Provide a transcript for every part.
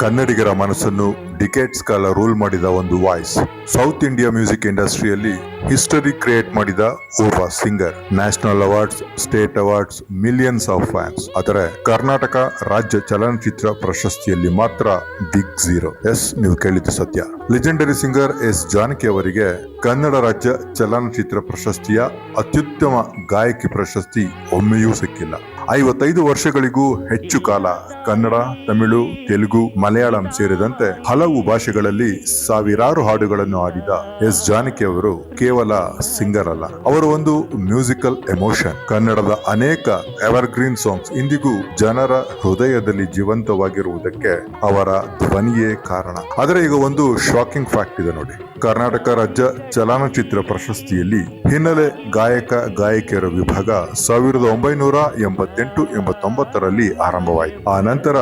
ಕನ್ನಡಿಗರ ಮನಸ್ಸನ್ನು ಡಿಕೇಟ್ಸ್ ಕಾಲ ರೂಲ್ ಮಾಡಿದ ಒಂದು ವಾಯ್ಸ್. ಸೌತ್ ಇಂಡಿಯಾ ಮ್ಯೂಸಿಕ್ ಇಂಡಸ್ಟ್ರಿಯಲ್ಲಿ ಹಿಸ್ಟರಿ ಕ್ರಿಯೇಟ್ ಮಾಡಿದ ಓರ್ವ singer. National awards, state awards, millions of fans. ಆದರೆ ಕರ್ನಾಟಕ ರಾಜ್ಯ ಚಲನಚಿತ್ರ ಪ್ರಶಸ್ತಿಯಲ್ಲಿ ಮಾತ್ರ ಬಿಗ್ ಝೀರೋ. ಎಸ್, ನೀವು ಕೇಳಿದ್ದು ಸತ್ಯ. ಲೆಜೆಂಡರಿ ಸಿಂಗರ್ ಎಸ್ ಜಾನಕಿ ಅವರಿಗೆ ಕನ್ನಡ ರಾಜ್ಯ ಚಲನಚಿತ್ರ ಪ್ರಶಸ್ತಿಯ ಅತ್ಯುತ್ತಮ ಗಾಯಕಿ ಪ್ರಶಸ್ತಿ ಒಮ್ಮೆಯೂ ಸಿಕ್ಕಿಲ್ಲ. 55 ವರ್ಷಗಳಿಗೂ ಹೆಚ್ಚು ಕಾಲ ಕನ್ನಡ, ತಮಿಳು, ತೆಲುಗು, ಮಲಯಾಳಂ ಸೇರಿದಂತೆ ಹಲವು ಭಾಷೆಗಳಲ್ಲಿ ಸಾವಿರಾರು ಹಾಡುಗಳನ್ನು ಹಾಡಿದ ಎಸ್ ಜಾನಕಿ ಅವರು ಕೇವಲ ಸಿಂಗರ್ ಅಲ್ಲ, ಅವರು ಒಂದು ಮ್ಯೂಸಿಕಲ್ ಎಮೋಷನ್. ಕನ್ನಡದ ಅನೇಕ ಎವರ್ಗ್ರೀನ್ ಸಾಂಗ್ಸ್ ಇಂದಿಗೂ ಜನರ ಹೃದಯದಲ್ಲಿ ಜೀವಂತವಾಗಿರುವುದಕ್ಕೆ ಅವರ ಧ್ವನಿಯೇ ಕಾರಣ. ಆದರೆ ಈಗ ಒಂದು ಶಾಕಿಂಗ್ ಫ್ಯಾಕ್ಟ್ ಇದೆ ನೋಡಿ. ಕರ್ನಾಟಕ ರಾಜ್ಯ ಚಲನಚಿತ್ರ ಪ್ರಶಸ್ತಿಯಲ್ಲಿ ಹಿನ್ನೆಲೆ ಗಾಯಕ ಗಾಯಕಿಯರ ವಿಭಾಗ 1988-89ರಲ್ಲಿ ಆರಂಭವಾಯಿತು. ಆ ನಂತರ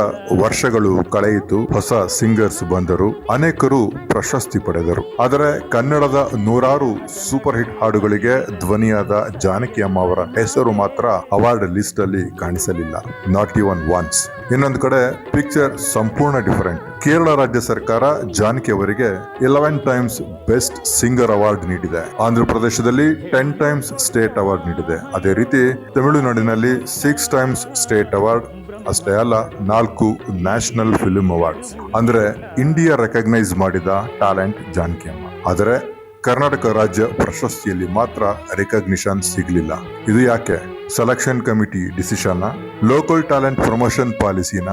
ವರ್ಷಗಳು ಕಳೆಯಿತು, ಹೊಸ ಸಿಂಗರ್ಸ್ ಬಂದರು, ಅನೇಕರು ಪ್ರಶಸ್ತಿ ಪಡೆದರು. ಆದರೆ ಕನ್ನಡದ ನೂರಾರು ಸೂಪರ್ ಹಿಟ್ ಹಾಡುಗಳಿಗೆ ಧ್ವನಿಯಾದ ಜಾನಕಿ ಅಮ್ಮ ಅವರ ಹೆಸರು ಮಾತ್ರ ಅವಾರ್ಡ್ ಲಿಸ್ಟ್ ಅಲ್ಲಿ ಕಾಣಿಸಲಿಲ್ಲ, ನಾಟ್ ಇವನ್ ಒನ್ಸ್. ಇನ್ನೊಂದು ಕಡೆ ಪಿಕ್ಚರ್ ಸಂಪೂರ್ಣ ಡಿಫರೆಂಟ್. ಕೇರಳ ರಾಜ್ಯ ಸರ್ಕಾರ ಜಾನಕಿ ಅವರಿಗೆ 11 ಟೈಮ್ಸ್ ಬೆಸ್ಟ್ ಸಿಂಗರ್ ಅವಾರ್ಡ್ ನೀಡಿದೆ. ಆಂಧ್ರ ಪ್ರದೇಶದಲ್ಲಿ 10 ಟೈಮ್ಸ್ ಸ್ಟೇಟ್ ಅವಾರ್ಡ್ ನೀಡಿದೆ. ಅದೇ ರೀತಿ ತಮಿಳುನಾಡಿನಲ್ಲಿ 6 ಟೈಮ್ಸ್ ಸ್ಟೇಟ್ ಅವಾರ್ಡ್. ಅಷ್ಟೇ ಅಲ್ಲ, 4 ನ್ಯಾಷನಲ್ ಫಿಲ್ಮ್ ಅವಾರ್ಡ್ಸ್. ಅಂದ್ರೆ ಇಂಡಿಯಾ ರೆಕಗ್ನೈಸ್ ಮಾಡಿದ ಟ್ಯಾಲೆಂಟ್ ಜಾನಕಿ ಅಮ್ಮ. ಆದರೆ ಕರ್ನಾಟಕ ರಾಜ್ಯ ಪ್ರಶಸ್ತಿಯಲ್ಲಿ ಮಾತ್ರ ರೆಕಗ್ನಿಷನ್ ಸಿಗಲಿಲ್ಲ. ಇದು ಯಾಕೆ? Selection committee decision, local talent promotion ಪಾಲಿಸಿನ,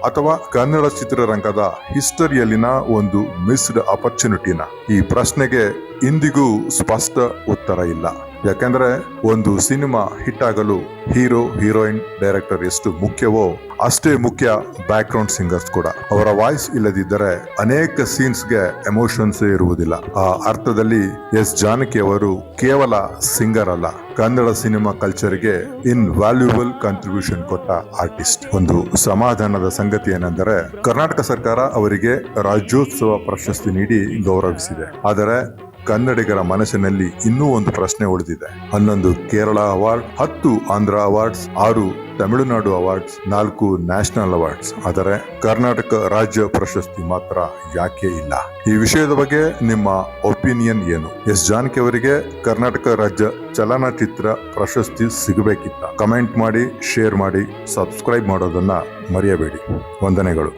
ಅಥವಾ ಕನ್ನಡ ಚಿತ್ರರಂಗದ ಹಿಸ್ಟರಿಯಲ್ಲಿನ ಒಂದು ಮಿಸ್ಡ್ ಅಪರ್ಚುನಿಟಿನ? ಈ ಪ್ರಶ್ನೆಗೆ ಇಂದಿಗೂ ಸ್ಪಷ್ಟ ಉತ್ತರ ಇಲ್ಲ. ಯಾಕಂದ್ರೆ ಒಂದು ಸಿನಿಮಾ ಹಿಟ್ ಆಗಲು ಹೀರೋ, ಹೀರೋಯಿನ್, ಡೈರೆಕ್ಟರ್ ಎಷ್ಟು ಮುಖ್ಯವೋ ಅಷ್ಟೇ ಮುಖ್ಯ ಬ್ಯಾಕ್ ಗ್ರೌಂಡ್ ಸಿಂಗರ್ಸ್ ಕೂಡ. ಅವರ ವಾಯ್ಸ್ ಇಲ್ಲದಿದ್ದರೆ ಅನೇಕ ಸೀನ್ಸ್ಗೆ ಎಮೋಷನ್ಸ್ ಇರುವುದಿಲ್ಲ. ಆ ಅರ್ಥದಲ್ಲಿ ಎಸ್ ಜಾನಕಿ ಅವರು ಕೇವಲ ಸಿಂಗರ್ ಅಲ್ಲ, ಕನ್ನಡ ಸಿನಿಮಾ ಕಲ್ಚರ್ಗೆ ಇನ್ವ್ಯಾಲ್ಯೂಬಲ್ ಕಾಂಟ್ರಿಬ್ಯೂಷನ್ ಕೊಟ್ಟ ಆರ್ಟಿಸ್ಟ್. ಒಂದು ಸಮಾಧಾನದ ಸಂಗತಿ ಏನೆಂದರೆ ಕರ್ನಾಟಕ ಸರ್ಕಾರ ಅವರಿಗೆ ರಾಜ್ಯೋತ್ಸವ ಪ್ರಶಸ್ತಿ ನೀಡಿ ಗೌರವಿಸಿದೆ. ಆದರೆ ಕನ್ನಡಿಗರ ಮನಸ್ಸಿನಲ್ಲಿ ಇನ್ನೂ ಒಂದು ಪ್ರಶ್ನೆ ಉಳಿದಿದೆ. 11 Kerala award, 10 Andhra awards, 6 Tamil Nadu awards, 4 national awards. ಆದರೆ ಕರ್ನಾಟಕ ರಾಜ್ಯ ಪ್ರಶಸ್ತಿ ಮಾತ್ರ ಯಾಕೆ ಇಲ್ಲ? ಈ ವಿಷಯದ ಬಗ್ಗೆ ನಿಮ್ಮ ಒಪಿನಿಯನ್ ಏನು? ಎಸ್ ಜಾನಕಿ ಅವರಿಗೆ ಕರ್ನಾಟಕ ರಾಜ್ಯ ಚಲನಚಿತ್ರ ಪ್ರಶಸ್ತಿ ಸಿಗಬೇಕಿತ್ತ? ಕಮೆಂಟ್ ಮಾಡಿ, ಶೇರ್ ಮಾಡಿ, ಸಬ್ಸ್ಕ್ರೈಬ್ ಮಾಡೋದನ್ನ ಮರೆಯಬೇಡಿ. ವಂದನೆಗಳು.